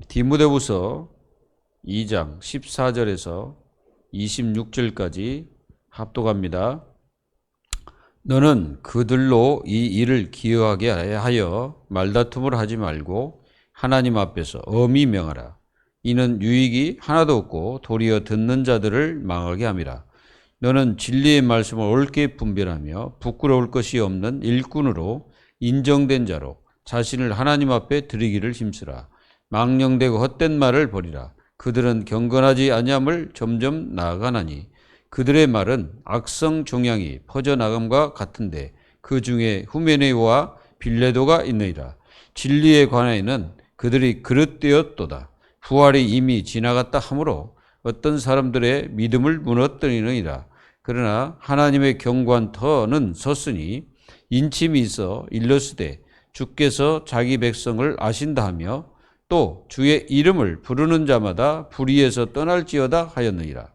디모데후서 2장 14절에서 26절까지 합독합니다. 너는 그들로 이 일을 기여하게 하여 말다툼을 하지 말고 하나님 앞에서 엄히 명하라. 이는 유익이 하나도 없고 도리어 듣는 자들을 망하게 함이라. 너는 진리의 말씀을 옳게 분별하며 부끄러울 것이 없는 일꾼으로 인정된 자로 자신을 하나님 앞에 드리기를 힘쓰라. 망령되고 헛된 말을 버리라. 그들은 경건하지 아니함을 점점 나아가나니 그들의 말은 악성 종양이 퍼져나감과 같은데 그 중에 후메네오와 빌레도가 있느니라. 진리에 관하여는 그들이 그릇되었도다. 부활이 이미 지나갔다 하므로 어떤 사람들의 믿음을 무너뜨리느니라. 그러나 하나님의 견고한 터는 섰으니 인침이 있어 일렀으되 주께서 자기 백성을 아신다 하며 또 주의 이름을 부르는 자마다 불의에서 떠날지어다 하였느니라.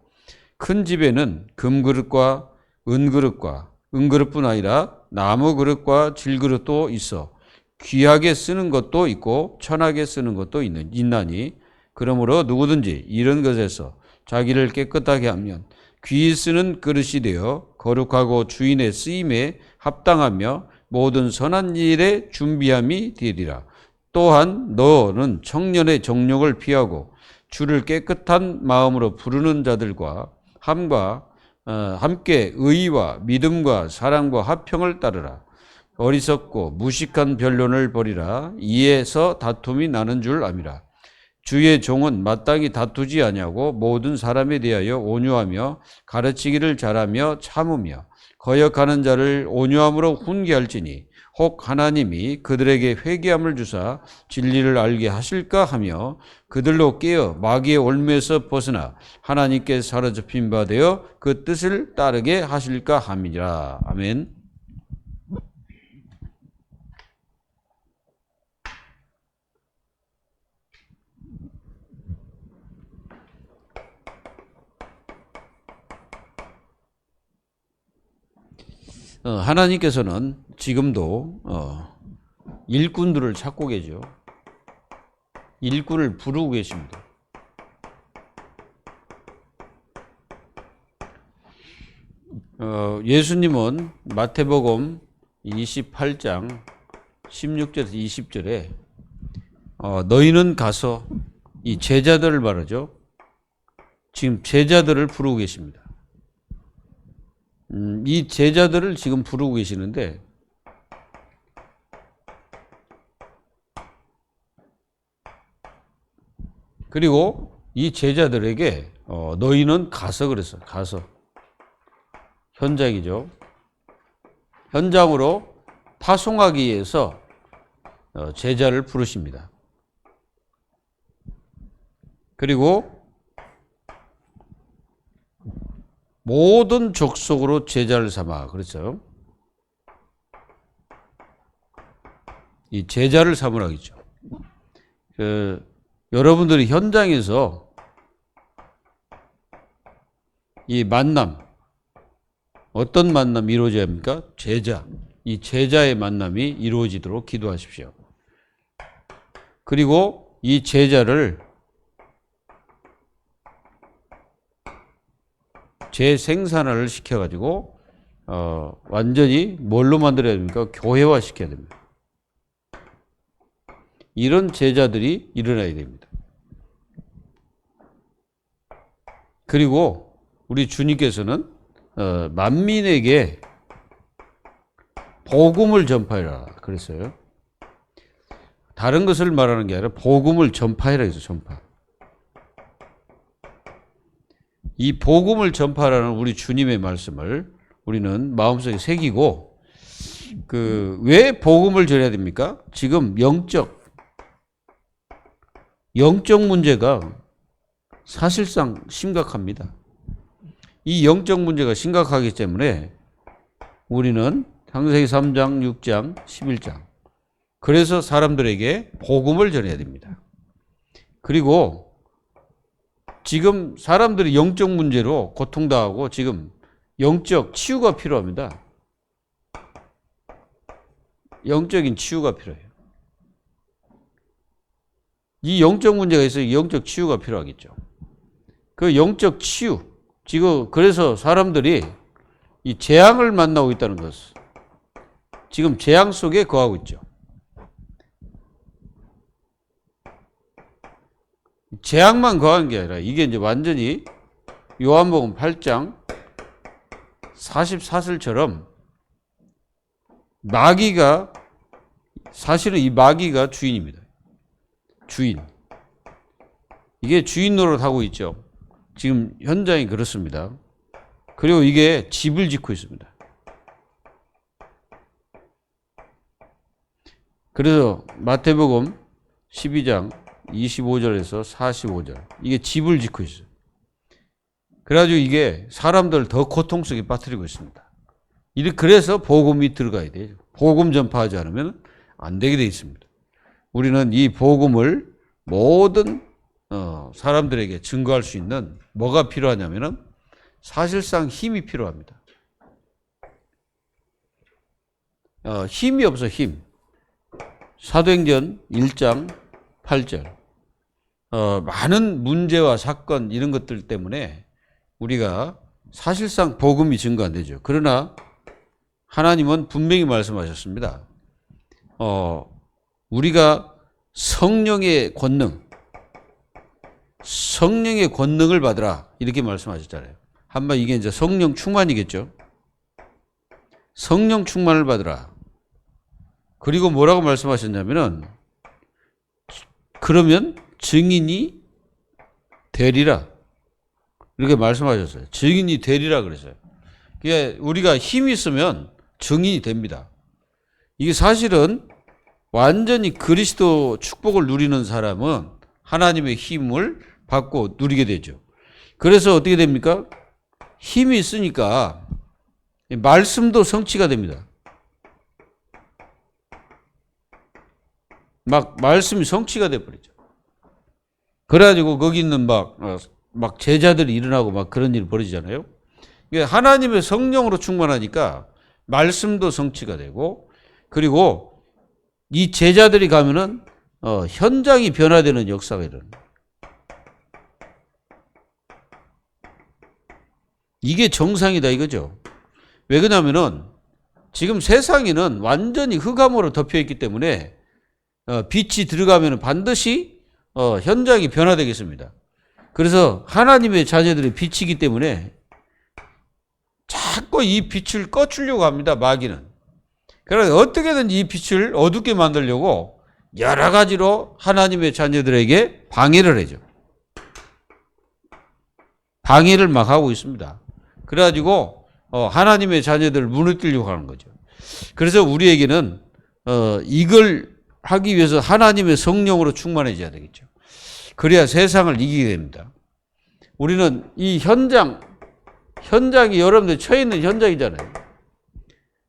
큰 집에는 금그릇과 은그릇과 은그릇뿐 아니라 나무그릇과 질그릇도 있어 귀하게 쓰는 것도 있고 천하게 쓰는 것도 있나니 그러므로 누구든지 이런 것에서 자기를 깨끗하게 하면 귀히 쓰는 그릇이 되어 거룩하고 주인의 쓰임에 합당하며 모든 선한 일에 준비함이 되리라. 또한 너는 청년의 정욕을 피하고 주를 깨끗한 마음으로 부르는 자들과 함께 의와 믿음과 사랑과 화평을 따르라. 어리석고 무식한 변론을 버리라. 이에서 다툼이 나는 줄 암이라. 주의 종은 마땅히 다투지 아니하고 모든 사람에 대하여 온유하며 가르치기를 잘하며 참으며 거역하는 자를 온유함으로 훈계할지니 혹 하나님이 그들에게 회개함을 주사 진리를 알게 하실까 하며 그들로 깨어 마귀의 올무에서 벗어나 하나님께 사로잡힌 바 되어 그 뜻을 따르게 하실까 함이라. 아멘. 하나님께서는 지금도 일꾼들을 찾고 계죠. 일꾼을 부르고 계십니다. 예수님은 마태복음 28장 16절에서 20절에 너희는 가서 이 제자들을 말하죠. 지금 제자들을 부르고 계십니다. 이 제자들을 지금 부르고 계시는데 그리고 이 제자들에게 너희는 가서 그랬어요. 가서 현장이죠. 현장으로 파송하기 위해서 제자를 부르십니다. 그리고 모든 족속으로 제자를 삼아 그랬어요. 이 제자를 삼으라겠죠. 여러분들이 현장에서 이 만남, 어떤 만남이 이루어져야 합니까? 제자. 이 제자의 만남이 이루어지도록 기도하십시오. 그리고 이 제자를 재생산을 시켜가지고 완전히 뭘로 만들어야 됩니까? 교회화 시켜야 됩니다. 이런 제자들이 일어나야 됩니다. 그리고 우리 주님께서는 만민에게 복음을 전파해라 그랬어요. 다른 것을 말하는 게 아니라 복음을 전파해라 해서 전파. 이 복음을 전파하라는 우리 주님의 말씀을 우리는 마음속에 새기고 왜 복음을 전해야 됩니까? 지금 영적 문제가 사실상 심각합니다. 이 영적 문제가 심각하기 때문에 우리는 창세기 3장, 6장, 11장 그래서 사람들에게 복음을 전해야 됩니다. 그리고 지금 사람들이 영적 문제로 고통당하고 지금 영적 치유가 필요합니다. 영적인 치유가 필요해요. 이 영적 문제가 있어요. 영적 치유가 필요하겠죠. 그 영적 치유. 지금 그래서 사람들이 이 재앙을 만나고 있다는 것을 지금 재앙 속에 거하고 있죠. 재앙만 거한 게 아니라 이게 이제 완전히 요한복음 8장 44절처럼 마귀가 사실은 이 마귀가 주인입니다. 주인. 이게 주인 노릇하고 있죠. 지금 현장이 그렇습니다. 그리고 이게 집을 짓고 있습니다. 그래서 마태복음 12장 25절에서 45절 이게 집을 짓고 있어요. 그래가지고 이게 사람들을 더 고통 속에 빠뜨리고 있습니다. 그래서 복음이 들어가야 돼요. 복음 전파하지 않으면 안 되게 돼 있습니다. 우리는 이 복음을 모든 사람들에게 증거할 수 있는 뭐가 필요하냐면은 사실상 힘이 필요합니다. 힘이 없어 힘. 사도행전 1장 8절 많은 문제와 사건 이런 것들 때문에 우리가 사실상 복음이 증거 안 되죠. 그러나 하나님은 분명히 말씀하셨습니다. 우리가 성령의 권능을 받으라 이렇게 말씀하셨잖아요. 한마디 이게 이제 성령 충만이겠죠. 성령 충만을 받으라. 그리고 뭐라고 말씀하셨냐면은 그러면 증인이 되리라 이렇게 말씀하셨어요. 증인이 되리라 그랬어요. 그게 우리가 힘이 있으면 증인이 됩니다. 이게 사실은 완전히 그리스도 축복을 누리는 사람은 하나님의 힘을 받고 누리게 되죠. 그래서 어떻게 됩니까? 힘이 있으니까 말씀도 성취가 됩니다. 막 말씀이 성취가 돼버리죠. 그래가지고 거기 있는 막 제자들이 일어나고 막 그런 일이 벌어지잖아요. 하나님의 성령으로 충만하니까 말씀도 성취가 되고 그리고 이 제자들이 가면은 현장이 변화되는 역사가 일어나요. 이게 정상이다 이거죠. 왜 그러냐면은 지금 세상에는 완전히 흑암으로 덮여있기 때문에 빛이 들어가면 반드시 현장이 변화되겠습니다. 그래서 하나님의 자녀들이 빛이기 때문에 자꾸 이 빛을 꺼주려고 합니다. 마귀는. 그래서 어떻게든 이 빛을 어둡게 만들려고 여러 가지로 하나님의 자녀들에게 방해를 하죠. 방해를 막 하고 있습니다. 그래가지고 하나님의 자녀들을 무너뜨리려고 하는 거죠. 그래서 우리에게는 이걸 하기 위해서 하나님의 성령으로 충만해져야 되겠죠. 그래야 세상을 이기게 됩니다. 우리는 이 현장이 여러분들 처해 있는 현장이잖아요.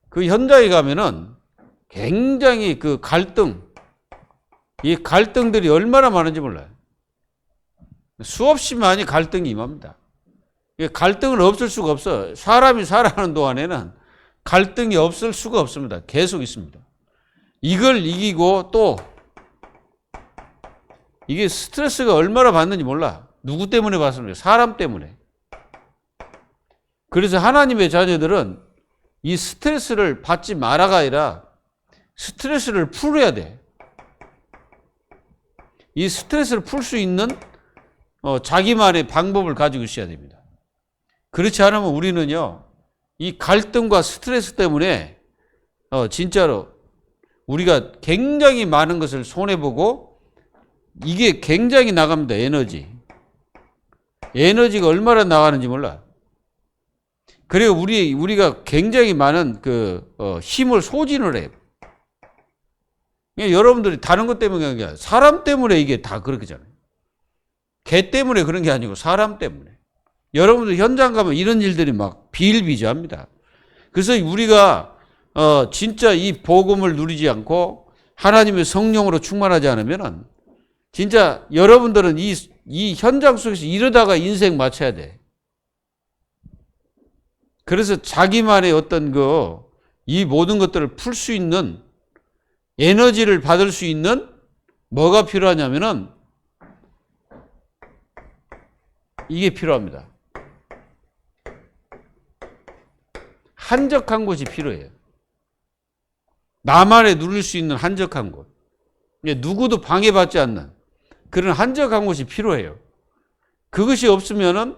그 현장에 가면은 굉장히 그 이 갈등들이 얼마나 많은지 몰라요. 수없이 많이 갈등이 임합니다. 갈등은 없을 수가 없어. 사람이 살아가는 동안에는 갈등이 없을 수가 없습니다. 계속 있습니다. 이걸 이기고 또 이게 스트레스가 얼마나 받는지 몰라. 누구 때문에 받습니까? 사람 때문에. 그래서 하나님의 자녀들은 이 스트레스를 받지 말아가 아니라 스트레스를 풀어야 돼. 이 스트레스를 풀 수 있는 자기만의 방법을 가지고 있어야 됩니다. 그렇지 않으면 우리는요, 이 갈등과 스트레스 때문에 진짜로 우리가 굉장히 많은 것을 손해보고 이게 굉장히 나갑니다. 에너지가 얼마나 나가는지 몰라. 그리고 우리가 굉장히 많은 힘을 소진을 해요. 여러분들이 다른 것 때문에 그런 게 아니라 사람 때문에 이게 다 그렇게잖아요. 개 때문에 그런 게 아니고 사람 때문에. 여러분들 현장 가면 이런 일들이 막 비일비재합니다. 그래서 우리가 진짜 이 복음을 누리지 않고 하나님의 성령으로 충만하지 않으면 진짜 여러분들은 이 현장 속에서 이러다가 인생 마쳐야 돼. 그래서 자기만의 어떤 이 모든 것들을 풀 수 있는 에너지를 받을 수 있는 뭐가 필요하냐면은 이게 필요합니다. 한적한 곳이 필요해요. 나만의 누릴 수 있는 한적한 곳. 누구도 방해받지 않는 그런 한적한 곳이 필요해요. 그것이 없으면은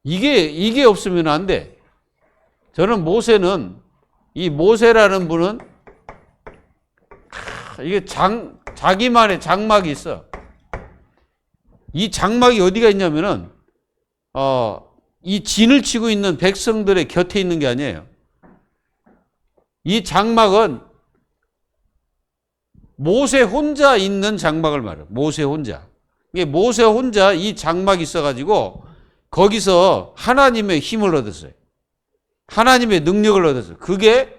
이게 없으면 안 돼. 저는 이 모세라는 분은 이게 자기만의 장막이 있어. 이 장막이 어디가 있냐면은 이 진을 치고 있는 백성들의 곁에 있는 게 아니에요. 이 장막은 모세 혼자 있는 장막을 말해요. 모세 혼자. 이게 모세 혼자 이 장막이 있어가지고 거기서 하나님의 힘을 얻었어요. 하나님의 능력을 얻었어요. 그게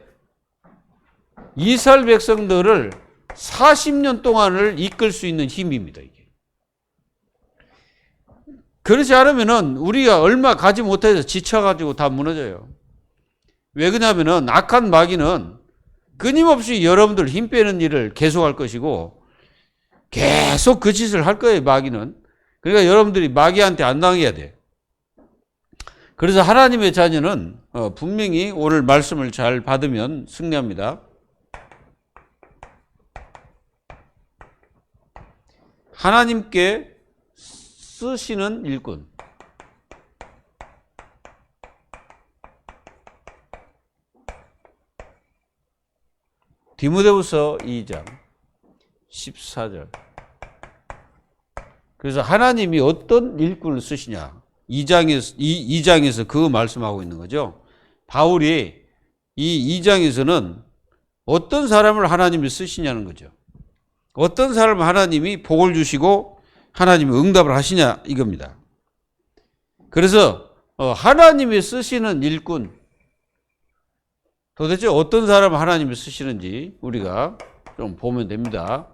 이스라엘 백성들을 40년 동안을 이끌 수 있는 힘입니다. 이게. 그렇지 않으면은 우리가 얼마 가지 못해서 지쳐가지고 다 무너져요. 왜 그러냐면은 악한 마귀는 끊임없이 여러분들 힘 빼는 일을 계속할 것이고 계속 그 짓을 할 거예요. 마귀는. 그러니까 여러분들이 마귀한테 안 당해야 돼. 그래서 하나님의 자녀는 분명히 오늘 말씀을 잘 받으면 승리합니다. 하나님께 쓰시는 일꾼. 디모데후서 2장 14절. 그래서 하나님이 어떤 일꾼을 쓰시냐. 2장에서 그 말씀하고 있는 거죠. 바울이 이 2장에서는 어떤 사람을 하나님이 쓰시냐는 거죠. 어떤 사람을 하나님이 복을 주시고 하나님이 응답을 하시냐 이겁니다. 그래서 하나님이 쓰시는 일꾼, 도대체 어떤 사람을 하나님이 쓰시는지 우리가 좀 보면 됩니다.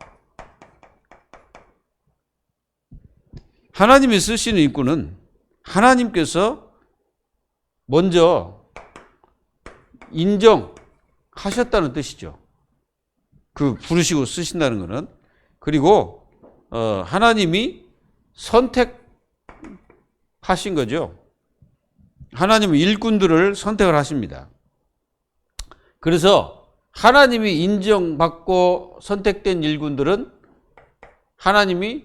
하나님이 쓰시는 일꾼은 하나님께서 먼저 인정하셨다는 뜻이죠. 그 부르시고 쓰신다는 것은. 그리고 하나님이 선택하신 거죠. 하나님은 일꾼들을 선택을 하십니다. 그래서 하나님이 인정받고 선택된 일꾼들은 하나님이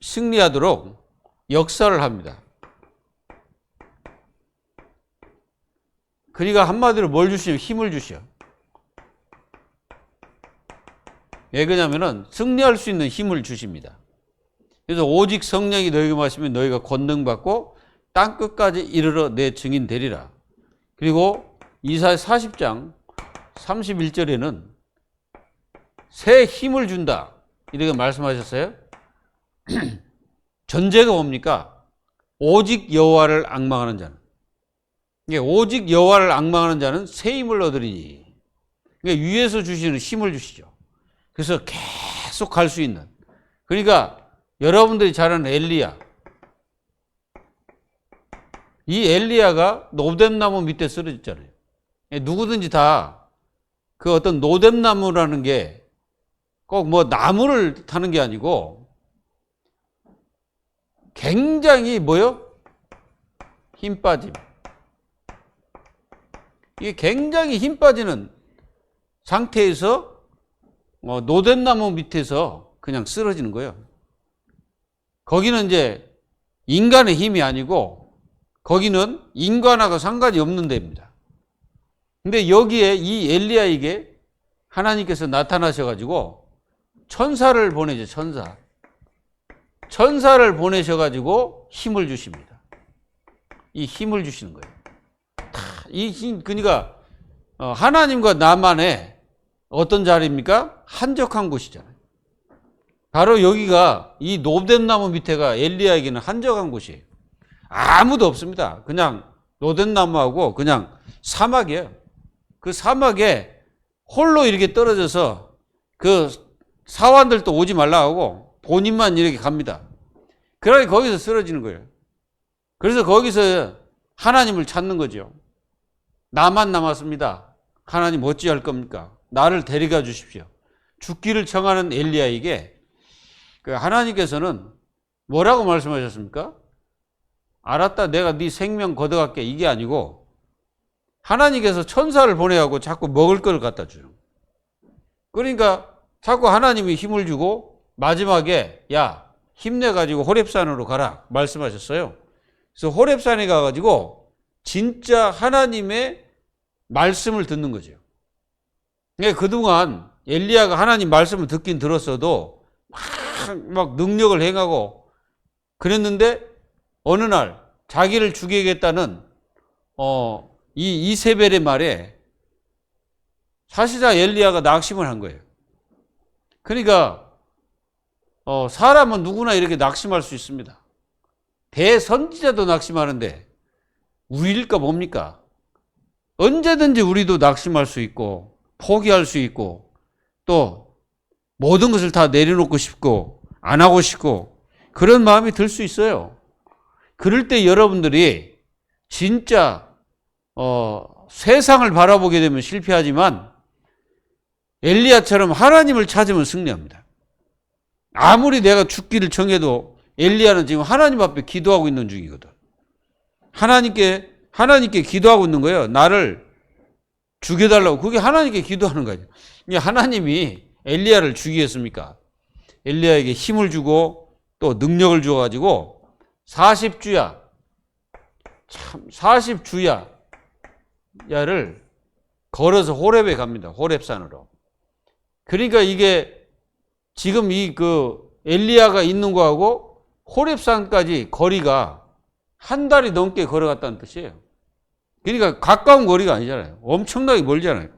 승리하도록 역사를 합니다. 그러니까 한마디로 뭘 주시냐면 힘을 주셔. 왜 그러냐면은 승리할 수 있는 힘을 주십니다. 그래서 오직 성령이 너희에게 마시면 너희가 권능받고 땅 끝까지 이르러 내 증인 되리라. 그리고 이사야 40장 31절에는 새 힘을 준다 이렇게 말씀하셨어요. 전제가 뭡니까? 오직 여호와를 앙망하는 자는. 오직 여호와를 앙망하는 자는 새 힘을 얻으리니. 그러니까 위에서 주시는 힘을 주시죠. 그래서 계속 갈 수 있는. 그러니까 여러분들이 잘 아는 엘리야. 이 엘리야가 노뎀나무 밑에 쓰러졌잖아요. 누구든지 다 그 어떤 노뎀나무라는 게 꼭 뭐 나무를 타는 게 아니고 굉장히 힘 빠짐. 이게 굉장히 힘 빠지는 상태에서 노뎀나무 밑에서 그냥 쓰러지는 거예요. 거기는 이제 인간의 힘이 아니고 거기는 인간하고 상관이 없는 데입니다. 근데 여기에 이 엘리야에게 하나님께서 나타나셔가지고 천사를 보내죠. 천사를 보내셔가지고 힘을 주십니다. 이 힘을 주시는 거예요. 이 힘, 그러니까 하나님과 나만의 어떤 자리입니까? 한적한 곳이잖아요. 바로 여기가 이 노뎀나무 밑에가 엘리야에게는 한적한 곳이에요. 아무도 없습니다. 그냥 노뎀나무하고 그냥 사막이에요. 그 사막에 홀로 이렇게 떨어져서 그 사환들도 오지 말라고 하고 본인만 이렇게 갑니다. 그러니 거기서 쓰러지는 거예요. 그래서 거기서 하나님을 찾는 거죠. 나만 남았습니다. 하나님 어찌할 겁니까? 나를 데려가 주십시오. 죽기를 청하는 엘리야에게 하나님께서는 뭐라고 말씀하셨습니까? 알았다, 내가 네 생명 걷어갈게, 이게 아니고 하나님께서 천사를 보내갖고 자꾸 먹을 걸 갖다 주는 거예요. 그러니까 자꾸 하나님이 힘을 주고 마지막에 야, 힘내가지고 호렙산으로 가라 말씀하셨어요. 그래서 호렙산에 가가지고 진짜 하나님의 말씀을 듣는 거죠. 그러니까 그동안 엘리야가 하나님 말씀을 듣긴 들었어도 막 능력을 행하고 그랬는데 어느 날 자기를 죽이겠다는 이 이세벨의 말에 사실상 엘리야가 낙심을 한 거예요. 그러니까 사람은 누구나 이렇게 낙심할 수 있습니다. 대선지자도 낙심하는데 우리일까 뭡니까? 언제든지 우리도 낙심할 수 있고 포기할 수 있고 또 모든 것을 다 내려놓고 싶고 안 하고 싶고 그런 마음이 들 수 있어요. 그럴 때 여러분들이 진짜 세상을 바라보게 되면 실패하지만 엘리야처럼 하나님을 찾으면 승리합니다. 아무리 내가 죽기를 정해도 엘리야는 지금 하나님 앞에 기도하고 있는 중이거든. 하나님께 기도하고 있는 거예요. 나를 죽여달라고. 그게 하나님께 기도하는 거죠. 하나님이 엘리야를 죽이겠습니까? 엘리야에게 힘을 주고 또 능력을 줘가지고 40주야, 참 40주야를 걸어서 호렙에 갑니다. 호렙산으로. 그러니까 이게 지금 엘리야가 있는 거하고 호렙산까지 거리가 한 달이 넘게 걸어갔다는 뜻이에요. 그러니까 가까운 거리가 아니잖아요. 엄청나게 멀잖아요.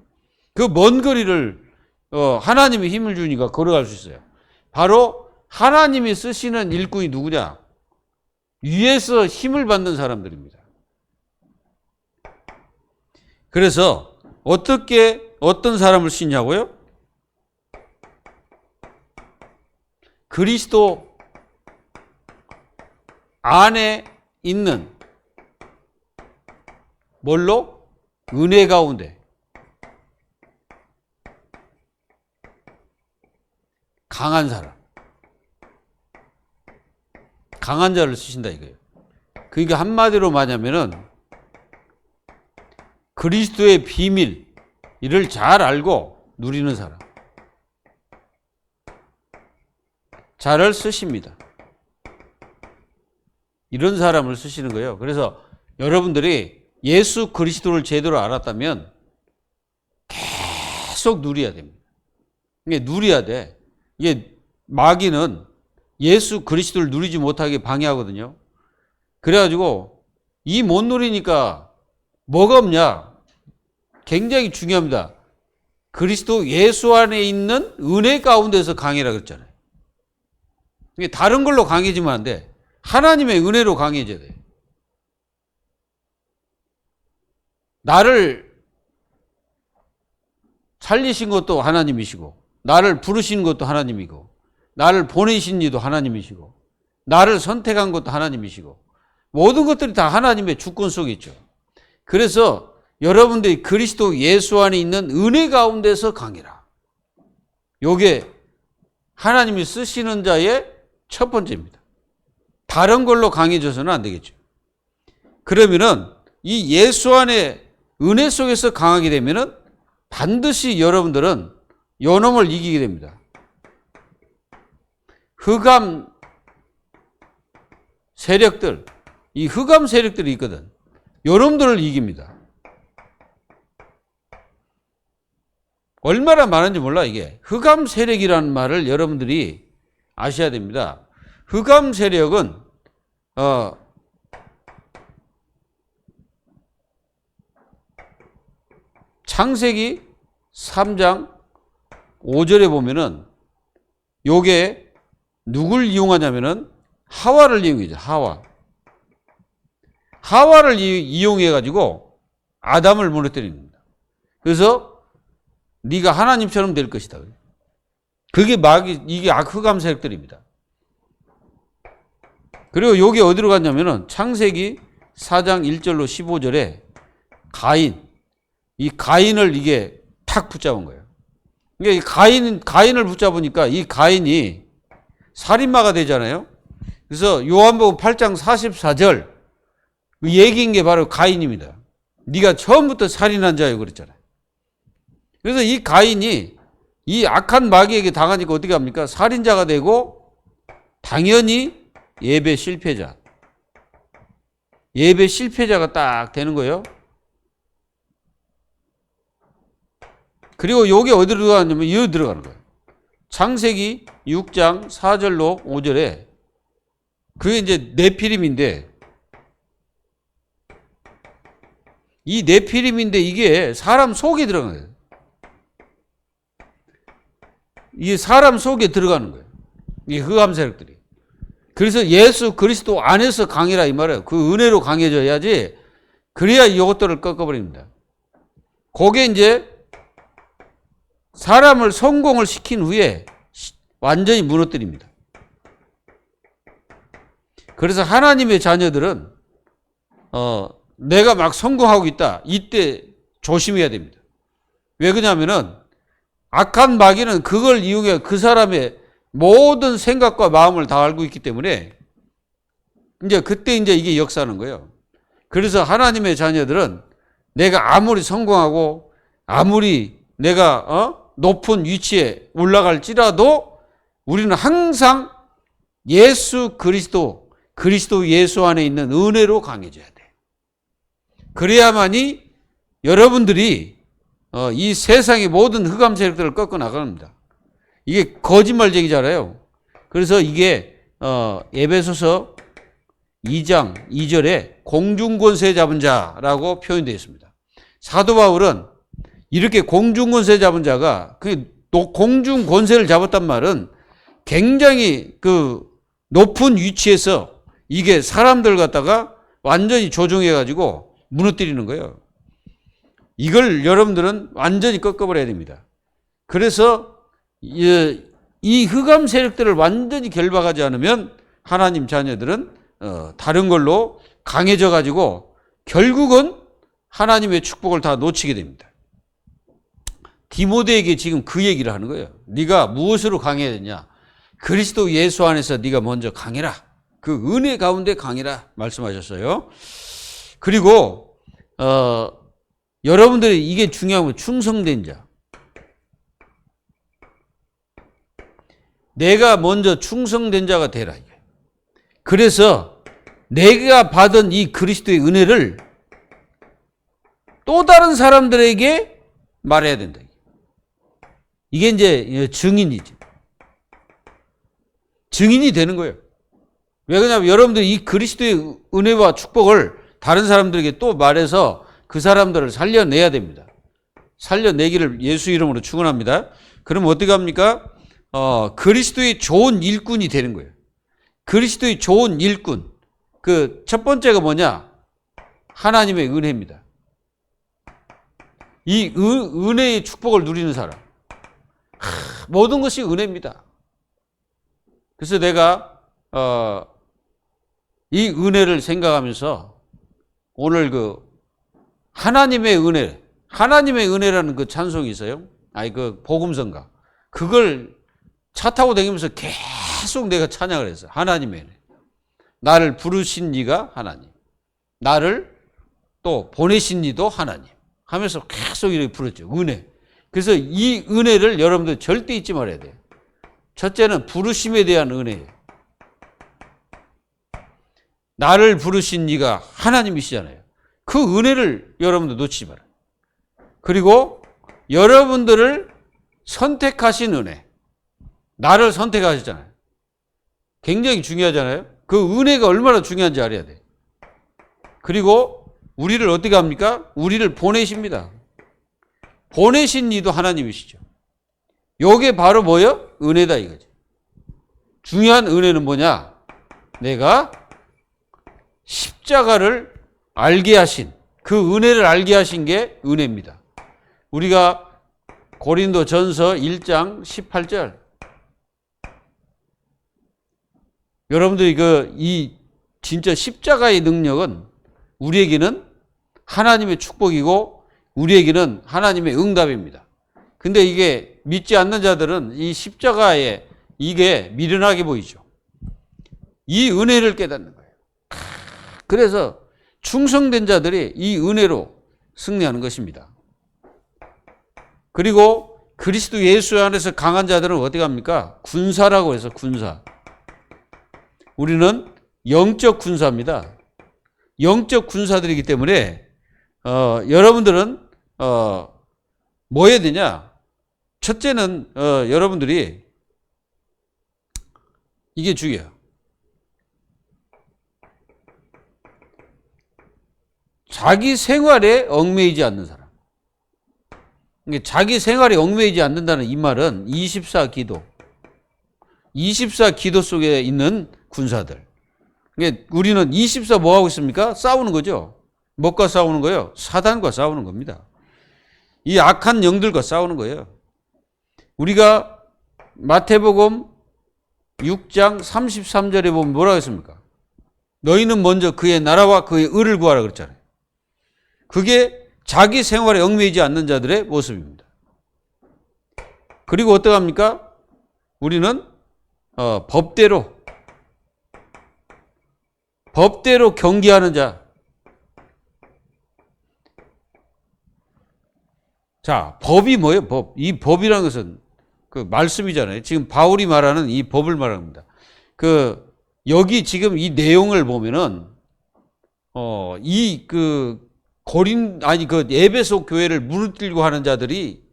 그 먼 거리를 하나님이 힘을 주니까 걸어갈 수 있어요. 바로 하나님이 쓰시는 일꾼이 누구냐? 위에서 힘을 받는 사람들입니다. 그래서 어떤 사람을 쓰냐고요? 그리스도 안에 있는 뭘로? 은혜 가운데 강한 사람, 강한 자를 쓰신다 이거예요. 그러니까 한마디로 말하면은 그리스도의 비밀 이를 잘 알고 누리는 사람, 자를 쓰십니다. 이런 사람을 쓰시는 거예요. 그래서 여러분들이 예수 그리스도를 제대로 알았다면 계속 누려야 됩니다. 이게 누려야 돼. 이게 마귀는 예수 그리스도를 누리지 못하게 방해하거든요. 그래가지고 이 못 누리니까 뭐가 없냐? 굉장히 중요합니다. 그리스도 예수 안에 있는 은혜 가운데서 강해라 그랬잖아요. 이게 다른 걸로 강해지면 안 돼. 하나님의 은혜로 강해져야 돼. 나를 살리신 것도 하나님이시고 나를 부르신 것도 하나님이고 나를 보내신 이도 하나님이시고 나를 선택한 것도 하나님이시고 모든 것들이 다 하나님의 주권 속에 있죠. 그래서 여러분들이 그리스도 예수 안에 있는 은혜 가운데서 강해라. 요게 하나님이 쓰시는 자의 첫 번째입니다. 다른 걸로 강해져서는 안 되겠죠. 그러면은 이 예수 안에 은혜 속에서 강하게 되면은 반드시 여러분들은 요놈을 이기게 됩니다. 흑암 세력들, 이 흑암 세력들이 있거든. 요놈들을 이깁니다. 얼마나 많은지 몰라 이게. 흑암 세력이라는 말을 여러분들이 아셔야 됩니다. 흑암 세력은 창세기 3장 5절에 보면은 요게 누굴 이용하냐면은 하와를 이용이죠. 하와를 이용해 가지고 아담을 무너뜨립니다. 그래서 네가 하나님처럼 될 것이다. 그게 이게 흑암 세력들입니다. 그리고 요게 어디로 갔냐면은 창세기 4장 1절로 15절에 이 가인을 이게 탁 붙잡은 거예요. 이게 가인을 붙잡으니까 이 가인이 살인마가 되잖아요. 그래서 요한복음 8장 44절 그 얘기인 게 바로 가인입니다. 네가 처음부터 살인한 자요 그랬잖아요. 그래서 이 가인이 이 악한 마귀에게 당하니까 어떻게 합니까? 살인자가 되고 당연히 예배 실패자. 예배 실패자가 딱 되는 거예요. 그리고 요게 어디로 들어가냐면 여기 들어가는 거예요. 창세기 6장 4절로 5절에 그게 이제 네피림인데 이 네피림인데 이게 사람 속에 들어가는 거예요. 이게 사람 속에 들어가는 거예요. 이 흑암 세력들이. 그래서 예수 그리스도 안에서 강해라 이 말이에요. 그 은혜로 강해져야지 그래야 이것들을 꺾어버립니다. 그게 이제 사람을 성공을 시킨 후에 완전히 무너뜨립니다. 그래서 하나님의 자녀들은 내가 막 성공하고 있다. 이때 조심해야 됩니다. 왜 그러냐면은 악한 마귀는 그걸 이용해 그 사람의 모든 생각과 마음을 다 알고 있기 때문에 이제 그때 이제 이게 역사하는 거예요. 그래서 하나님의 자녀들은 내가 아무리 성공하고 아무리 내가 높은 위치에 올라갈지라도 우리는 항상 예수 그리스도 예수 안에 있는 은혜로 강해져야 돼. 그래야만이 여러분들이 이 세상의 모든 흑암 세력들을 꺾어 나갑니다. 이게 거짓말쟁이잖아요. 그래서 이게 에베소서 2장 2절에 공중권세 잡은 자라고 표현되어 있습니다. 사도 바울은 이렇게 공중권세 잡은 자가 공중권세를 잡았단 말은 굉장히 그 높은 위치에서 이게 사람들 갖다가 완전히 조종해가지고 무너뜨리는 거예요. 이걸 여러분들은 완전히 꺾어버려야 됩니다. 그래서 이 흑암 세력들을 완전히 결박하지 않으면 하나님 자녀들은 다른 걸로 강해져 가지고 결국은 하나님의 축복을 다 놓치게 됩니다. 디모데에게 지금 그 얘기를 하는 거예요. 네가 무엇으로 강해야 되냐? 그리스도 예수 안에서 네가 먼저 강해라. 그 은혜 가운데 강해라 말씀하셨어요. 그리고 여러분들이 이게 중요한 건 충성된 자. 내가 먼저 충성된 자가 되라. 그래서 내가 받은 이 그리스도의 은혜를 또 다른 사람들에게 말해야 된다. 이게 이제 증인이지. 증인이 되는 거예요. 왜 그러냐면 여러분들이 이 그리스도의 은혜와 축복을 다른 사람들에게 또 말해서 그 사람들을 살려내야 됩니다. 살려내기를 예수 이름으로 축원합니다. 그럼 어떻게 합니까? 그리스도의 좋은 일꾼이 되는 거예요. 그리스도의 좋은 일꾼. 그 첫 번째가 뭐냐? 하나님의 은혜입니다. 이 은혜의 축복을 누리는 사람. 모든 것이 은혜입니다. 그래서 내가 이 은혜를 생각하면서 오늘 그 하나님의 은혜라는 그 찬송이 있어요. 그 복음성가. 그걸 차 타고 다니면서 계속 내가 찬양을 했어요. 하나님의 은혜. 나를 부르신 이가 하나님. 나를 또 보내신 이도 하나님. 하면서 계속 이렇게 부르죠. 은혜. 그래서 이 은혜를 여러분들 절대 잊지 말아야 돼요. 첫째는 부르심에 대한 은혜예요. 나를 부르신 이가 하나님이시잖아요. 그 은혜를 여러분들 놓치지 말아요. 그리고 여러분들을 선택하신 은혜. 나를 선택하셨잖아요. 굉장히 중요하잖아요. 그 은혜가 얼마나 중요한지 알아야 돼요. 그리고 우리를 어떻게 합니까? 우리를 보내십니다. 보내신 이도 하나님이시죠. 요게 바로 뭐예요? 은혜다 이거죠. 중요한 은혜는 뭐냐? 내가 십자가를 알게 하신, 그 은혜를 알게 하신 게 은혜입니다. 우리가 고린도 전서 1장 18절. 여러분들이 이 진짜 십자가의 능력은 우리에게는 하나님의 축복이고 우리에게는 하나님의 응답입니다. 근데 이게 믿지 않는 자들은 이 십자가에 이게 미련하게 보이죠. 이 은혜를 깨닫는 거예요. 그래서 충성된 자들이 이 은혜로 승리하는 것입니다. 그리고 그리스도 예수 안에서 강한 자들은 어디 갑니까? 군사라고 해서 군사. 우리는 영적 군사입니다. 영적 군사들이기 때문에 여러분들은 뭐 해야 되냐? 첫째는 여러분들이 이게 중요해요. 자기 생활에 얽매이지 않는 사람. 자기 생활에 얽매이지 않는다는 이 말은 24기도. 24기도 속에 있는 군사들. 우리는 24 뭐 하고 있습니까? 싸우는 거죠. 뭐과 싸우는 거예요? 사단과 싸우는 겁니다. 이 악한 영들과 싸우는 거예요. 우리가 마태복음 6장 33절에 보면 뭐라고 했습니까? 너희는 먼저 그의 나라와 그의 의를 구하라 그랬잖아요. 그게 자기 생활에 얽매이지 않는 자들의 모습입니다. 그리고 어떡합니까? 우리는 법대로 경계하는 자. 자, 법이 뭐예요? 법. 이 법이라는 것은 그 말씀이잖아요. 지금 바울이 말하는 이 법을 말합니다. 여기 지금 이 내용을 보면은 에베소 교회를 무너뜨리고 하는 자들이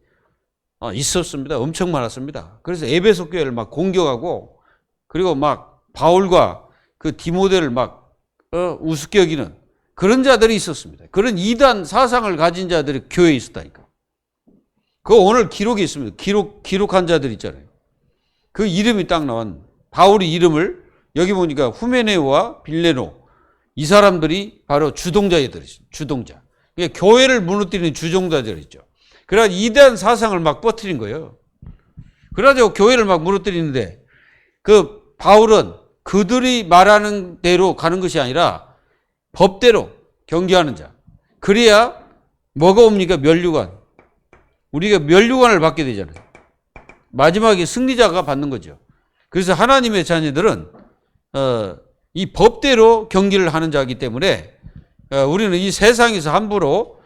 있었습니다. 엄청 많았습니다. 그래서 에베소 교회를 막 공격하고, 그리고 막 바울과 그 디모데를 막 우습게 여기는 그런 자들이 있었습니다. 그런 이단 사상을 가진 자들이 교회에 있었다니까. 그 오늘 기록이 있습니다. 기록한 자들 있잖아요. 그 이름이 딱 나왔는데, 바울이 이름을 여기 보니까 후메네오와 빌레노, 이 사람들이 바로 주동자들이죠. 주동자. 그러니까 교회를 무너뜨리는 주종자들이죠. 그래서 이단 사상을 막 퍼뜨린 거예요. 그래가지고 교회를 막 무너뜨리는데, 그 바울은 그들이 말하는 대로 가는 것이 아니라 법대로 경계하는 자. 그래야 뭐가 옵니까? 면류관. 우리가 면류관을 받게 되잖아요. 마지막에 승리자가 받는 거죠. 그래서 하나님의 자녀들은 이 법대로 경기를 하는 자이기 때문에 우리는 이 세상에서 함부로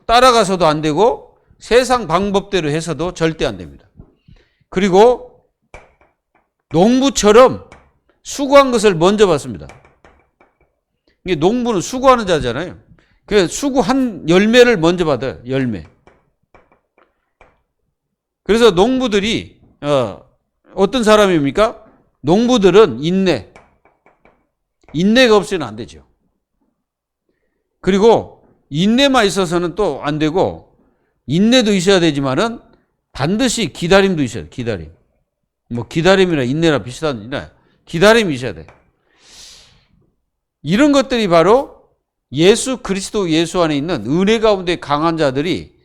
따라가서도 안 되고 세상 방법대로 해서도 절대 안 됩니다. 그리고 농부처럼 수고한 것을 먼저 받습니다. 이게 농부는 수고하는 자잖아요. 그 수고한 열매를 먼저 받아요. 열매. 그래서 농부들이 어떤 사람입니까? 농부들은 인내가 없이는 안 되죠. 그리고 인내만 있어서는 또 안 되고, 인내도 있어야 되지만은 반드시 기다림도 있어야 돼요. 기다림. 뭐 기다림이나 인내나 비슷한이나 기다림이 있어야 돼. 이런 것들이 바로 예수 그리스도 예수 안에 있는 은혜 가운데 강한 자들이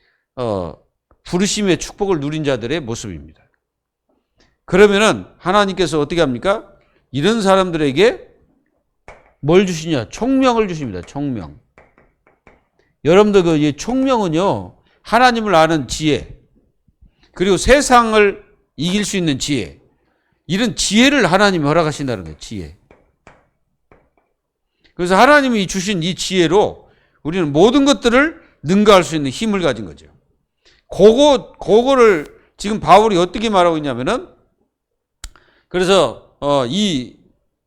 부르심의 축복을 누린 자들의 모습입니다. 그러면은 하나님께서 어떻게 합니까? 이런 사람들에게 뭘 주시냐? 총명을 주십니다. 총명. 여러분들 그 총명은요, 하나님을 아는 지혜, 그리고 세상을 이길 수 있는 지혜, 이런 지혜를 하나님이 허락하신다는 거예요. 지혜. 그래서 하나님이 주신 이 지혜로 우리는 모든 것들을 능가할 수 있는 힘을 가진 거죠. 그거를 지금 바울이 어떻게 말하고 있냐면은, 그래서 이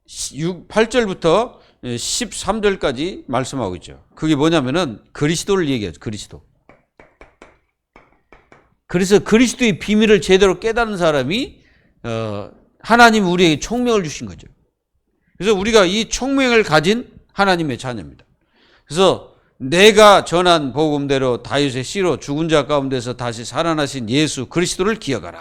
8절부터 13절까지 말씀하고 있죠. 그게 뭐냐면은 그리스도를 얘기하죠. 그리스도. 그래서 그리스도의 비밀을 제대로 깨닫는 사람이 하나님 우리에게 총명을 주신 거죠. 그래서 우리가 이 총명을 가진 하나님의 자녀입니다. 그래서 내가 전한 복음대로 다윗의 씨로 죽은 자 가운데서 다시 살아나신 예수 그리스도를 기억하라.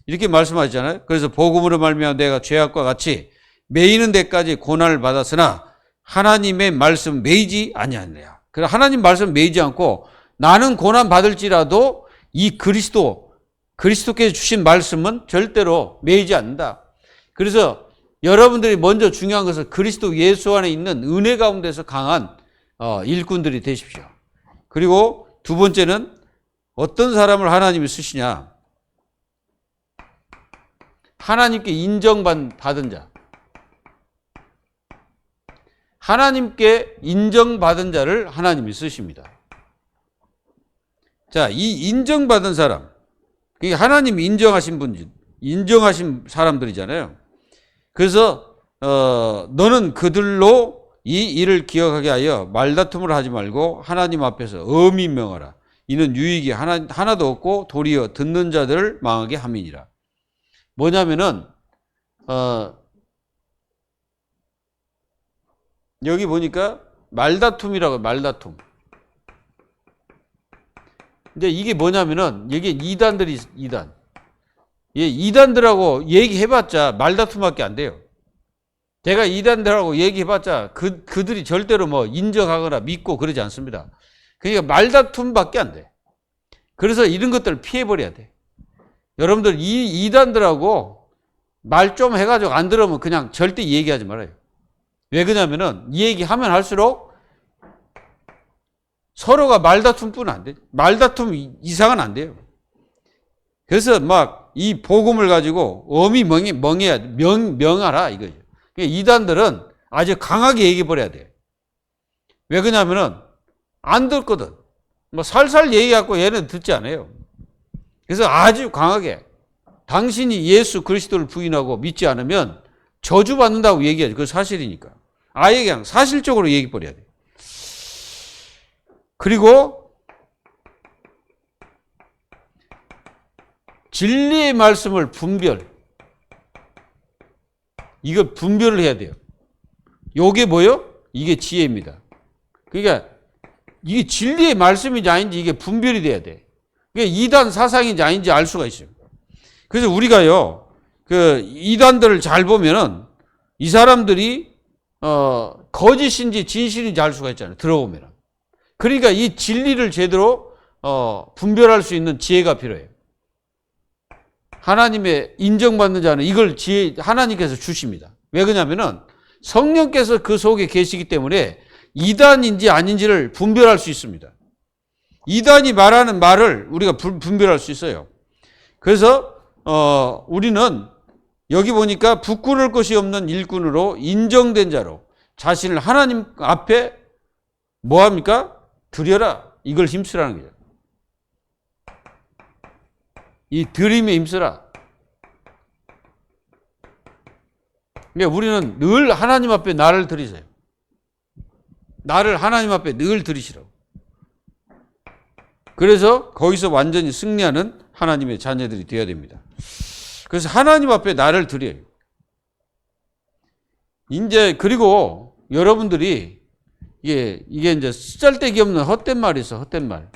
이렇게 말씀하시잖아요. 그래서 복음으로 말미암아 내가 죄악과 같이 매이는 데까지 고난을 받았으나 하나님의 말씀 매이지 아니하느냐. 그래서 하나님 말씀 매이지 않고 나는 고난 받을지라도 이 그리스도께서 주신 말씀은 절대로 매이지 않는다. 그래서 여러분들이 먼저 중요한 것은 그리스도 예수 안에 있는 은혜 가운데서 강한 일꾼들이 되십시오. 그리고 두 번째는 어떤 사람을 하나님이 쓰시냐. 하나님께 인정받은 자. 하나님께 인정받은 자를 하나님이 쓰십니다. 자, 이 인정받은 사람, 그게 하나님이 인정하신 사람들이잖아요. 그래서 너는 그들로 이 일을 기억하게 하여 말다툼을 하지 말고 하나님 앞에서 엄히 명하라. 이는 유익이 하나도 없고 도리어 듣는 자들을 망하게 함이니라. 뭐냐면은 여기 보니까 말다툼이라고, 말다툼. 근데 이게 뭐냐면은 이게 이단들이 이단. 이단들하고 얘기해봤자 말다툼밖에 안 돼요. 제가 이단들하고 얘기해봤자 그들이 절대로 뭐 인정하거나 믿고 그러지 않습니다. 그러니까 말다툼밖에 안 돼. 그래서 이런 것들을 피해버려야 돼. 여러분들 이 이단들하고 말 좀 해가지고 안 들으면 그냥 절대 얘기하지 말아요. 왜 그러냐면은 이 얘기하면 할수록 서로가 말다툼뿐 안 돼. 말다툼 이상은 안 돼요. 그래서 막 이 복음을 가지고 엄히 명하라 이거죠. 이단들은 아주 강하게 얘기해버려야 돼. 왜 그러냐면은 안 듣거든. 뭐 살살 얘기해갖고 얘는 듣지 않아요. 그래서 아주 강하게 당신이 예수 그리스도를 부인하고 믿지 않으면 저주받는다고 얘기하죠. 그건 사실이니까. 아예 그냥 사실적으로 얘기해버려야 돼. 그리고 진리의 말씀을 이거 분별을 해야 돼요. 요게 뭐요? 이게 지혜입니다. 그러니까 이게 진리의 말씀인지 아닌지 이게 분별이 돼야 돼. 그게 이단 사상인지 아닌지 알 수가 있어요. 그래서 우리가요, 그 이단들을 잘 보면은 이 사람들이 거짓인지 진실인지 알 수가 있잖아요. 들어보면은. 그러니까 이 진리를 제대로 분별할 수 있는 지혜가 필요해요. 하나님의 인정받는 자는 이걸 하나님께서 주십니다. 왜 그러냐면은 성령께서 그 속에 계시기 때문에 이단인지 아닌지를 분별할 수 있습니다. 이단이 말하는 말을 우리가 분별할 수 있어요. 그래서 우리는 여기 보니까 부끄러울 것이 없는 일꾼으로 인정된 자로 자신을 하나님 앞에 뭐합니까? 드려라. 이걸 힘쓰라는 거죠. 이 드림에 힘쓰라. 그러니까 우리는 늘 하나님 앞에 나를 드리세요. 나를 하나님 앞에 늘 드리시라고. 그래서 거기서 완전히 승리하는 하나님의 자녀들이 되어야 됩니다. 그래서 하나님 앞에 나를 드려요. 이제 그리고 여러분들이 이게 이제 쓰잘데기 없는 헛된 말이 있어. 헛된 말.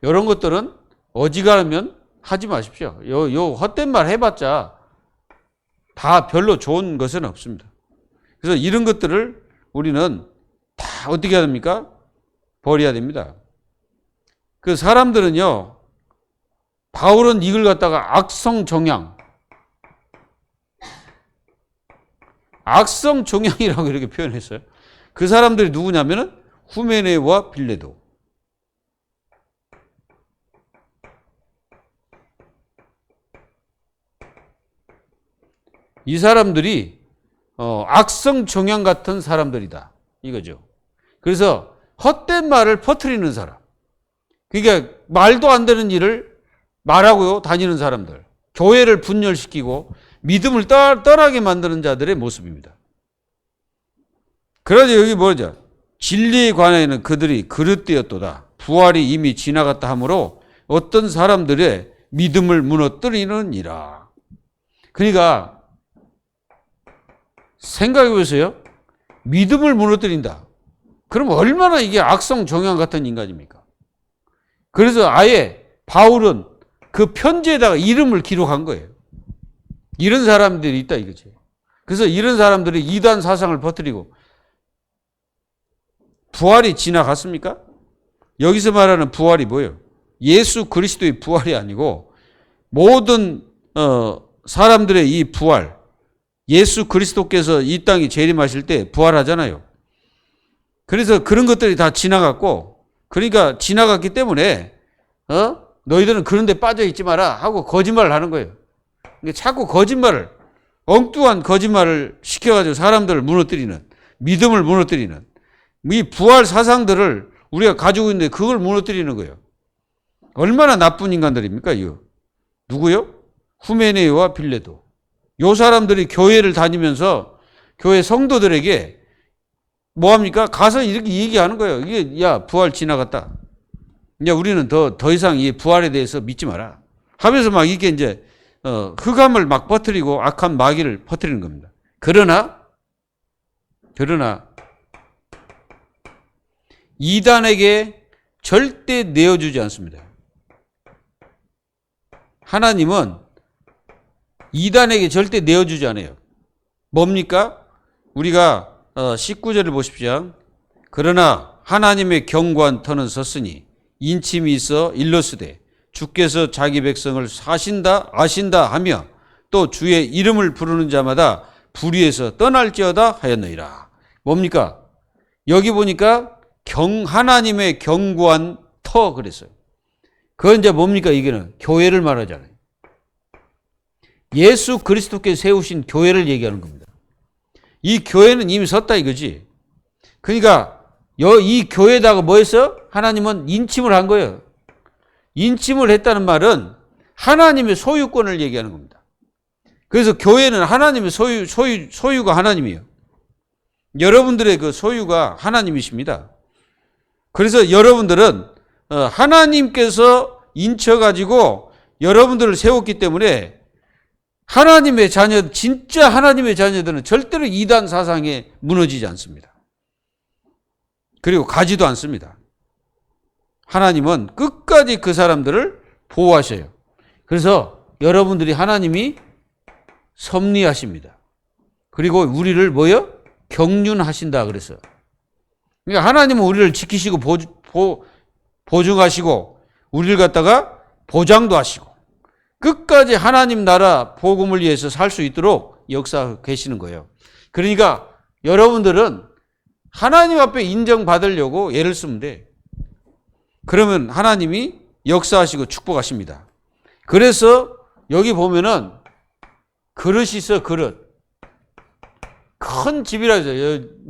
이런 것들은 어지간하면 하지 마십시오. 요 헛된 말 해봤자 다 별로 좋은 것은 없습니다. 그래서 이런 것들을 우리는 다 어떻게 해야 됩니까? 버려야 됩니다. 그 사람들은요, 바울은 이걸 갖다가 악성종양이라고 이렇게 표현했어요. 그 사람들이 누구냐면은 후메네와 빌레도. 이 사람들이 악성종양 같은 사람들이다 이거죠. 그래서 헛된 말을 퍼뜨리는 사람, 그러니까 말도 안 되는 일을 말하고 다니는 사람들, 교회를 분열시키고 믿음을 떠나게 만드는 자들의 모습입니다. 그러자 여기 뭐죠? 진리에 관하여는 그들이 그릇되었도다. 부활이 이미 지나갔다 하므로 어떤 사람들의 믿음을 무너뜨리느니라. 그러니까 생각해 보세요. 믿음을 무너뜨린다. 그럼 얼마나 이게 악성종양 같은 인간입니까? 그래서 아예 바울은 그 편지에다가 이름을 기록한 거예요. 이런 사람들이 있다 이거지. 그래서 이런 사람들이 이단 사상을 퍼뜨리고 부활이 지나갔습니까? 여기서 말하는 부활이 뭐예요? 예수 그리스도의 부활이 아니고 모든 사람들의 이 부활, 예수 그리스도께서 이 땅에 재림하실 때 부활하잖아요. 그래서 그런 것들이 다 지나갔고, 그러니까 지나갔기 때문에 너희들은 그런 데 빠져 있지 마라 하고 거짓말을 하는 거예요. 그러니까 자꾸 엉뚱한 거짓말을 시켜가지고 사람들을 무너뜨리는 믿음을 무너뜨리는 이 부활 사상들을 우리가 가지고 있는데 그걸 무너뜨리는 거예요. 얼마나 나쁜 인간들입니까? 이거 누구요? 후메네오와 빌레도. 요 사람들이 교회를 다니면서 교회 성도들에게 뭐합니까? 가서 이렇게 얘기하는 거예요. 이게 야 부활 지나갔다. 야 우리는 더 이상 이 부활에 대해서 믿지 마라. 하면서 막 이게 이제 흑암을 막 퍼뜨리고 악한 마귀를 퍼뜨리는 겁니다. 그러나 이단에게 절대 내어주지 않습니다. 하나님은 이단에게 절대 내어주지 않아요. 뭡니까? 우리가 19절을 보십시오. 그러나 하나님의 견고한 터는 섰으니 인침이 있어 일러스되 주께서 자기 백성을 사신다 아신다 하며 또 주의 이름을 부르는 자마다 불의에서 떠날지어다 하였느니라. 뭡니까? 여기 보니까 하나님의 견고한 터 그랬어요. 그건 이제 뭡니까? 이게는 교회를 말하잖아요. 예수 그리스도께서 세우신 교회를 얘기하는 겁니다. 이 교회는 이미 섰다 이거지. 그러니까 이 교회에다가 뭐 했어? 하나님은 인침을 한 거예요. 인침을 했다는 말은 하나님의 소유권을 얘기하는 겁니다. 그래서 교회는 하나님의 소유가 하나님이에요. 여러분들의 그 소유가 하나님이십니다. 그래서 여러분들은 하나님께서 인쳐가지고 여러분들을 세웠기 때문에 하나님의 자녀, 진짜 하나님의 자녀들은 절대로 이단 사상에 무너지지 않습니다. 그리고 가지도 않습니다. 하나님은 끝까지 그 사람들을 보호하셔요. 그래서 여러분들이 하나님이 섭리하십니다. 그리고 우리를 뭐요? 경륜하신다 그랬어요. 그러니까 하나님은 우리를 지키시고 보증하시고 우리를 갖다가 보장도 하시고 끝까지 하나님 나라 복음을 위해서 살 수 있도록 역사하고 계시는 거예요. 그러니까 여러분들은 하나님 앞에 인정받으려고 애를 쓰면 돼. 그러면 하나님이 역사하시고 축복하십니다. 그래서 여기 보면은 그릇이 있어, 그릇. 큰 집이라 해서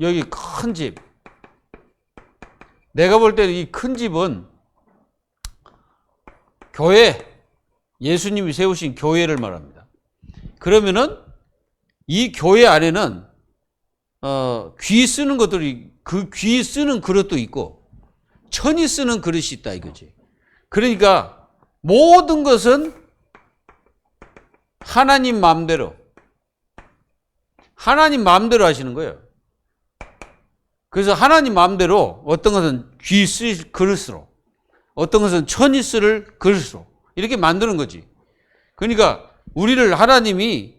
여기 큰 집. 내가 볼 때는 이 큰 집은 교회, 예수님이 세우신 교회를 말합니다. 그러면은 이 교회 안에는 귀 쓰는 것들이 그 귀 쓰는 그릇도 있고 천이 쓰는 그릇이 있다 이거지. 그러니까 모든 것은 하나님 마음대로 하시는 거예요. 그래서 하나님 마음대로 어떤 것은 귀 쓸 그릇으로 어떤 것은 천이 쓸 그릇으로 이렇게 만드는 거지. 그러니까 우리를 하나님이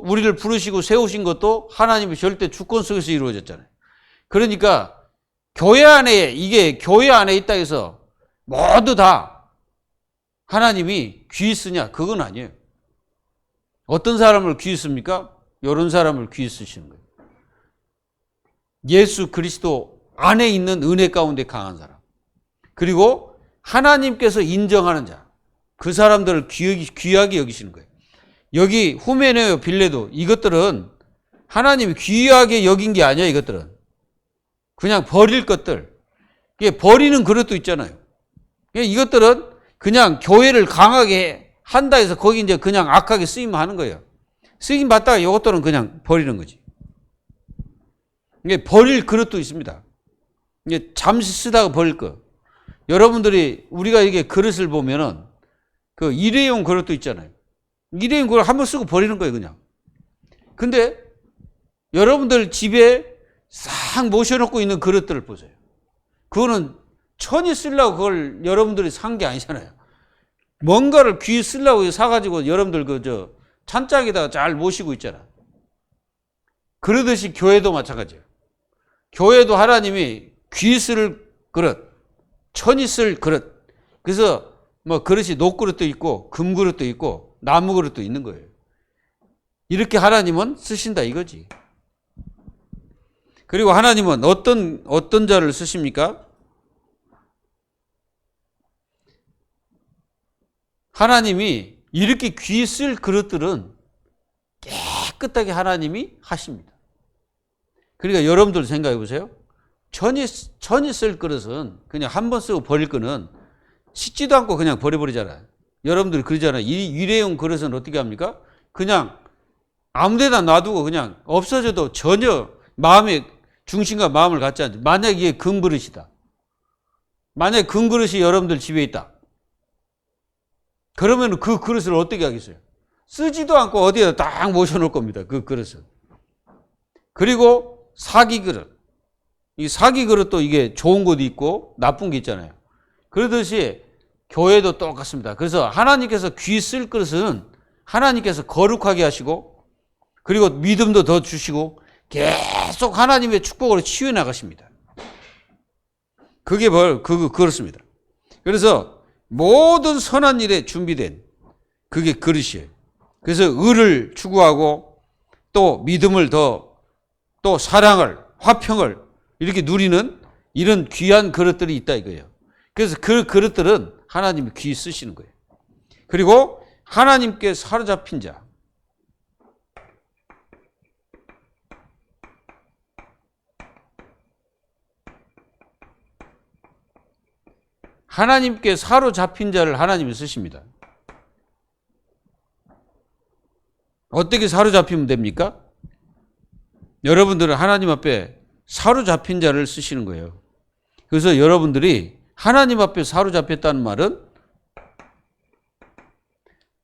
우리를 부르시고 세우신 것도 하나님의 절대 주권 속에서 이루어졌잖아요. 그러니까 이게 교회 안에 있다 해서 모두 다 하나님이 귀 쓰냐? 그건 아니에요. 어떤 사람을 귀 씁니까? 이런 사람을 귀 쓰시는 거예요. 예수 그리스도 안에 있는 은혜 가운데 강한 사람. 그리고 하나님께서 인정하는 자. 그 사람들을 귀하게 여기시는 거예요. 여기 후메네오 빌레도 이것들은 하나님이 귀하게 여긴 게 아니야. 이것들은 그냥 버릴 것들. 이게 버리는 그릇도 있잖아요. 이것들은 그냥 교회를 강하게 한다 해서 거기 이제 그냥 악하게 쓰임하는 거예요. 쓰임 받다가 이것들은 그냥 버리는 거지. 이게 버릴 그릇도 있습니다. 이게 잠시 쓰다가 버릴 거. 여러분들이 우리가 이게 그릇을 보면은 그 일회용 그릇도 있잖아요. 일회용 그릇 한번 쓰고 버리는 거예요, 그냥. 근데 여러분들 집에 싹 모셔놓고 있는 그릇들을 보세요. 그거는 천이 쓰려고 그걸 여러분들이 산 게 아니잖아요. 뭔가를 귀 쓰려고 사가지고 여러분들 찬짝에다가 잘 모시고 있잖아. 그러듯이 교회도 마찬가지예요. 교회도 하나님이 귀 쓸 그릇, 천이 쓸 그릇. 그래서 뭐 그릇이 녹그릇도 있고 금그릇도 있고 나무그릇도 있는 거예요. 이렇게 하나님은 쓰신다 이거지. 그리고 하나님은 어떤 자를 쓰십니까? 하나님이 이렇게 귀 쓸 그릇들은 깨끗하게 하나님이 하십니다. 그러니까 여러분들 생각해 보세요. 전이 쓸 그릇은 그냥 한 번 쓰고 버릴 거는 씻지도 않고 그냥 버려버리잖아요. 여러분들 그러잖아요. 일회용 그릇은 어떻게 합니까? 그냥 아무데나 놔두고 그냥 없어져도 전혀 마음의 중심과 마음을 갖지 않죠. 만약에 이게 금그릇이다. 만약에 금그릇이 여러분들 집에 있다. 그러면 그 그릇을 어떻게 하겠어요? 쓰지도 않고 어디에다 딱 모셔놓을 겁니다. 그 그릇을. 그리고 사기 그릇. 이 사기 그릇도 이게 좋은 것도 있고 나쁜 게 있잖아요. 그러듯이 교회도 똑같습니다. 그래서 하나님께서 귀 쓸 그릇은 하나님께서 거룩하게 하시고 그리고 믿음도 더 주시고 계속 하나님의 축복으로 치유해 나가십니다. 그게 그렇습니다. 그래서 모든 선한 일에 준비된 그게 그릇이에요. 그래서 의를 추구하고 또 믿음을 또 사랑을, 화평을 이렇게 누리는 이런 귀한 그릇들이 있다 이거예요. 그래서 그 그릇들은 하나님이 귀 쓰시는 거예요. 그리고 하나님께 사로잡힌 자. 하나님께 사로잡힌 자를 하나님이 쓰십니다. 어떻게 사로잡히면 됩니까? 여러분들은 하나님 앞에 사로잡힌 자를 쓰시는 거예요. 그래서 여러분들이 하나님 앞에 사로잡혔다는 말은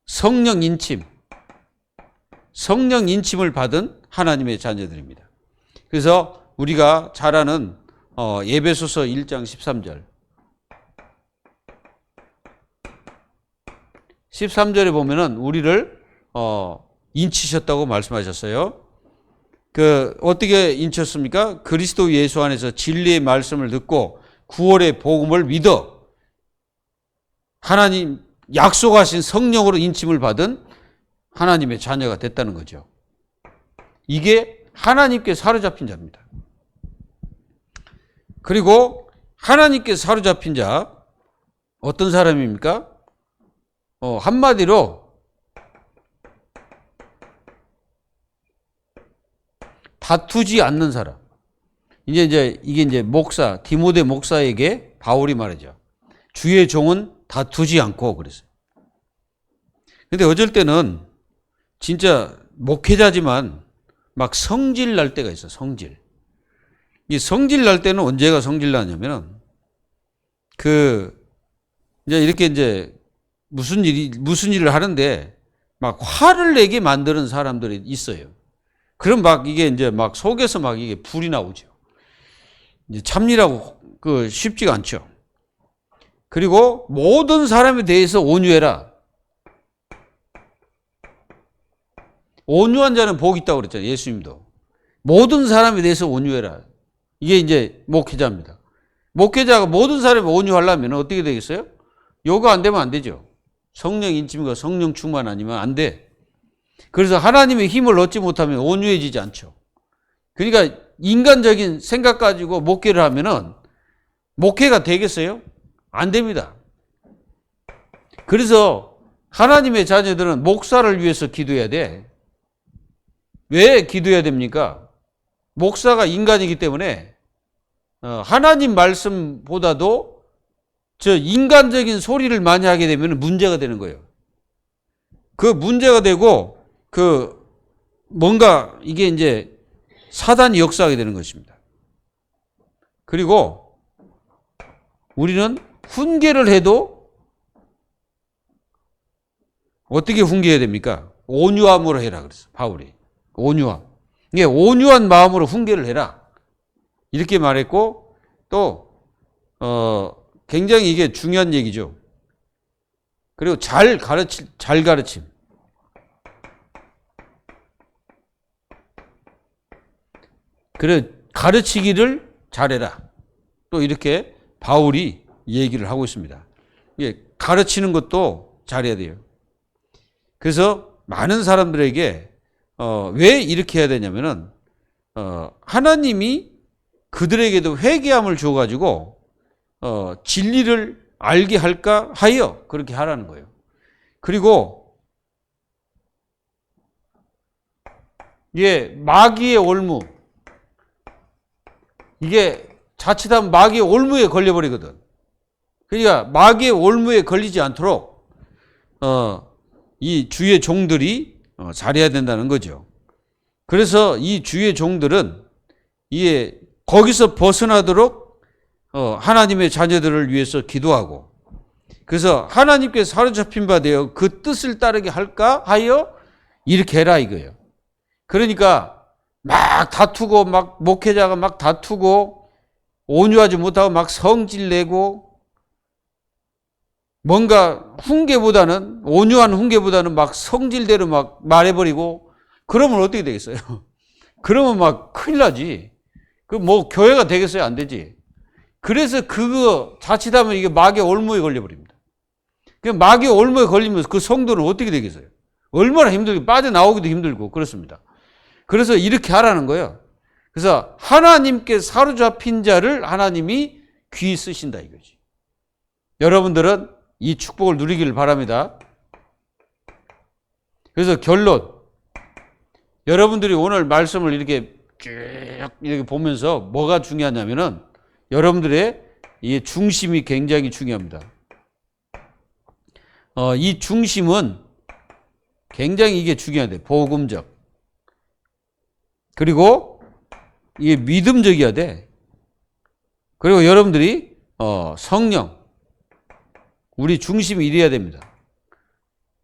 성령 인침을 받은 하나님의 자녀들입니다. 그래서 우리가 잘 아는 에베소서 1장 13절 13절에 보면은 우리를 인치셨다고 말씀하셨어요. 어떻게 인쳤습니까? 그리스도 예수 안에서 진리의 말씀을 듣고 구원의 복음을 믿어 하나님 약속하신 성령으로 인침을 받은 하나님의 자녀가 됐다는 거죠. 이게 하나님께 사로잡힌 자입니다. 그리고 하나님께 사로잡힌 자 어떤 사람입니까? 한마디로 다투지 않는 사람. 이게 이제 목사, 디모데 목사에게 바울이 말하죠. 주의 종은 다투지 않고 그랬어요. 근데 어쩔 때는 진짜 목회자지만 막 성질 날 때가 있어, 성질. 이 성질 날 때는 언제가 성질 나냐면은 이제 이렇게 이제 무슨 일을 하는데 막 화를 내게 만드는 사람들이 있어요. 그럼 막 이게 이제 막 속에서 막 이게 불이 나오죠. 이제 참느라고 쉽지가 않죠. 그리고 모든 사람에 대해서 온유해라. 온유한 자는 복이 있다고 그랬잖아요. 예수님도. 모든 사람에 대해서 온유해라. 이게 이제 목회자입니다. 목회자가 모든 사람에 온유하려면 어떻게 되겠어요? 요거 안 되면 안 되죠. 성령 인침과 성령 충만 아니면 안 돼. 그래서 하나님의 힘을 얻지 못하면 온유해지지 않죠. 그러니까 인간적인 생각 가지고 목회를 하면은 목회가 되겠어요? 안 됩니다. 그래서 하나님의 자녀들은 목사를 위해서 기도해야 돼. 왜 기도해야 됩니까? 목사가 인간이기 때문에 하나님 말씀보다도 인간적인 소리를 많이 하게 되면 문제가 되는 거예요. 그 문제가 되고 뭔가 이게 이제 사단이 역사하게 되는 것입니다. 그리고 우리는 훈계를 해도 어떻게 훈계해야 됩니까? 온유함으로 해라 그랬어, 바울이. 온유함. 이게 온유한 마음으로 훈계를 해라. 이렇게 말했고 또 굉장히 이게 중요한 얘기죠. 그리고 잘 가르침. 그래 가르치기를 잘해라. 또 이렇게 바울이 얘기를 하고 있습니다. 이게 가르치는 것도 잘해야 돼요. 그래서 많은 사람들에게 왜 이렇게 해야 되냐면은 하나님이 그들에게도 회개함을 줘가지고 진리를 알게 할까 하여 그렇게 하라는 거예요. 그리고 마귀의 올무, 이게 자칫하면 마귀의 올무에 걸려버리거든. 그러니까 마귀의 올무에 걸리지 않도록 이 주의 종들이 잘해야 된다는 거죠. 그래서 이 주의 종들은 이게 거기서 벗어나도록 하나님의 자녀들을 위해서 기도하고, 그래서 하나님께 사로잡힌 바 되어 그 뜻을 따르게 할까 하여 이렇게 해라 이거예요. 그러니까 막 다투고, 막 목회자가 막 다투고, 온유하지 못하고 막 성질내고, 뭔가 온유한 훈계보다는 막 성질대로 막 말해버리고, 그러면 어떻게 되겠어요? 그러면 막 큰일 나지. 그 뭐 교회가 되겠어요? 안 되지. 그래서 그거 자칫하면 이게 마귀의 올무에 걸려버립니다. 그 마귀의 올무에 걸리면 그 성도는 어떻게 되겠어요? 얼마나 힘들게, 빠져나오기도 힘들고 그렇습니다. 그래서 이렇게 하라는 거예요. 그래서 하나님께 사로잡힌 자를 하나님이 귀히 쓰신다 이거지. 여러분들은 이 축복을 누리기를 바랍니다. 그래서 결론, 여러분들이 오늘 말씀을 이렇게 쭉 이렇게 보면서 뭐가 중요하냐면은 여러분들의 이 중심이 굉장히 중요합니다. 이 중심은 굉장히 이게 중요하대. 복음적. 그리고 이게 믿음적이어야 돼. 그리고 여러분들이 성령, 우리 중심이 이래야 됩니다.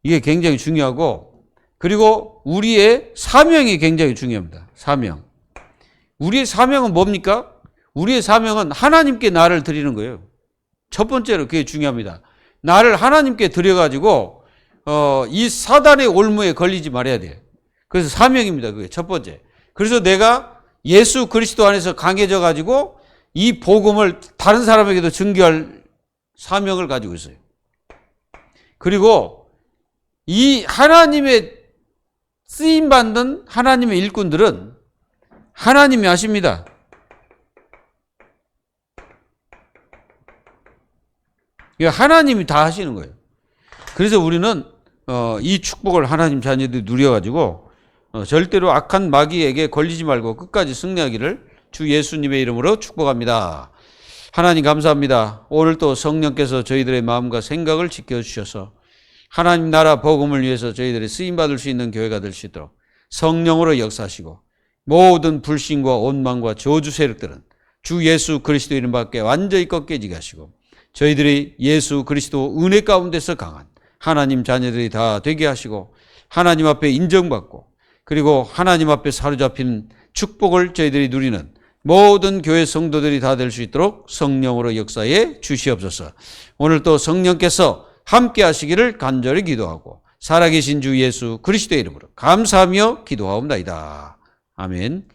이게 굉장히 중요하고, 그리고 우리의 사명이 굉장히 중요합니다. 사명. 우리의 사명은 뭡니까? 우리의 사명은 하나님께 나를 드리는 거예요. 첫 번째로 그게 중요합니다. 나를 하나님께 드려가지고 이 사단의 올무에 걸리지 말아야 돼요. 그래서 사명입니다. 그게 첫 번째. 그래서 내가 예수 그리스도 안에서 강해져 가지고 이 복음을 다른 사람에게도 증거할 사명을 가지고 있어요. 그리고 이 하나님의 쓰임받는 하나님의 일꾼들은 하나님이 아십니다. 하나님이 다 하시는 거예요. 그래서 우리는 이 축복을 하나님 자녀들이 누려가지고 절대로 악한 마귀에게 걸리지 말고 끝까지 승리하기를 주 예수님의 이름으로 축복합니다. 하나님 감사합니다. 오늘 또 성령께서 저희들의 마음과 생각을 지켜주셔서 하나님 나라 복음을 위해서 저희들이 쓰임받을 수 있는 교회가 될 수 있도록 성령으로 역사하시고, 모든 불신과 원망과 저주 세력들은 주 예수 그리스도 이름 밖에 완전히 꺾여지게 하시고, 저희들이 예수 그리스도 은혜 가운데서 강한 하나님 자녀들이 다 되게 하시고, 하나님 앞에 인정받고, 그리고 하나님 앞에 사로잡힌 축복을 저희들이 누리는 모든 교회 성도들이 다 될 수 있도록 성령으로 역사해 주시옵소서. 오늘 또 성령께서 함께 하시기를 간절히 기도하고 살아계신 주 예수 그리스도의 이름으로 감사하며 기도하옵나이다. 아멘.